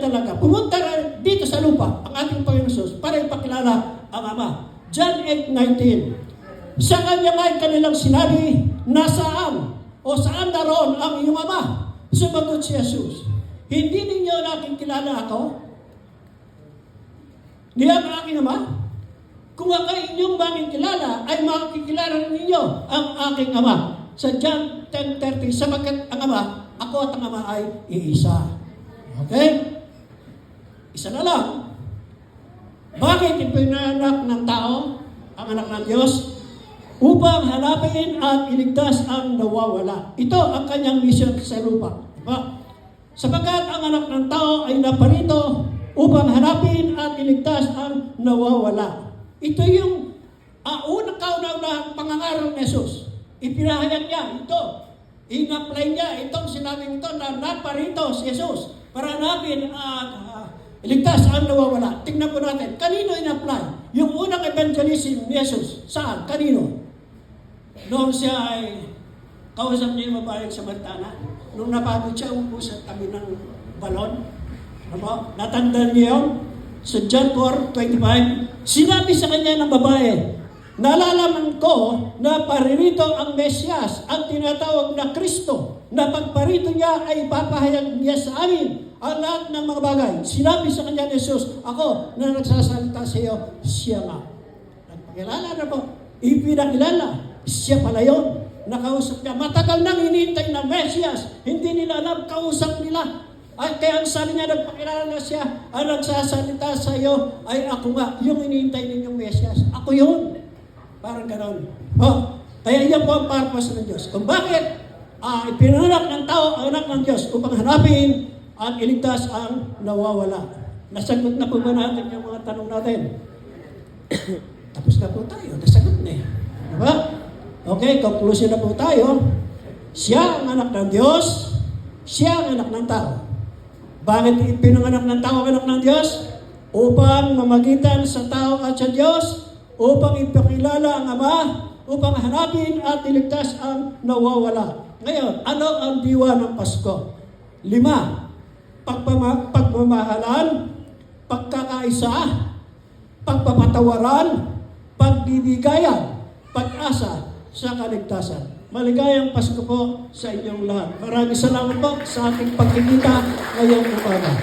dalaga. Pumunta na dito sa lupa ang ating Panginoon Jesus para ipakilala ang Ama. John 8:19. Sa kanya ay kanilang sinabi, nasaan o saan naroon ang iyong Ama? Sumagot si Jesus, hindi ninyo nakikilala ako? Niya ang aking Ama? Kung ako inyong makikilala, ay makikilala ninyo ang aking Ama. Sa John 10:30, sapagkat ang Ama, ako at ang Ama ay iisa. Okay? Isa na lang. Bakit ipinanak ng tao ang anak ng Diyos? Upang hanapin at iligtas ang nawawala. Ito ang kanyang mission sa lupa. Diba? Sapagkat ang anak ng tao ay naparito upang hanapin at iligtas ang nawawala. Ito yung unang kauna-unahang pangangaral ni Jesus. Ipinahayag niya ito. In-apply niya itong sinabing ito na naparito si Jesus para hanapin iligtas ang nawawala. Tingnan po natin, kanino in-apply? Yung unang evangelism ni Jesus. Saan? Kanino? Noong siya ay kausap niya yung babaeng Samaritana. Nung napagod siya, umupo sa tabi ng balon. Ano? Natandaan niyo yun? Sa John 4:25, sinabi sa kanya ng babae, nalalaman ko na paririto ang Mesyas, ang tinatawag na Kristo, na pagparito niya ay papahayag niya sa amin ang lahat ng mga bagay. Sinabi sa kanya ni Jesus, ako na nagsasalita sa iyo, siya nga. Nagpakilala na po, ipinakilala, siya pala yun. Nakausap niya, matagal nang hinihintay na Mesyas, hindi nila alam, kausap nila. Ay, kaya ang sabi niya, nagpakilala na siya, ang nagsasalita sa iyo ay ako nga, yung hinihintay ninyong Mesyas. Ako yun. Parang gano'n. Kaya yan po ang purpose ng Diyos. Kung bakit ipinanak ng tao ang anak ng Diyos upang hanapin at iligtas ang nawawala. Nasagot na po ba natin yung mga tanong natin? Tapos na po tayo. Nasagot na eh. Diba? Okay, conclusion na po tayo. Siya ang anak ng Diyos. Siya ang anak ng tao. Bakit ipinanganak ng tao ang anak ng Diyos? Upang mamagitan sa tao at sa Diyos, upang ipakilala ang Ama, upang hanapin at iligtas ang nawawala. Ngayon, ano ang diwa ng Pasko? 5. Pagmamahalan, pagkakaisa, pagpapatawaran, pagbibigayan, pag-asa sa kaligtasan. Maligayang Pasko po sa inyong lahat. Maraming salamat po sa ating pagkikita ngayong umaga.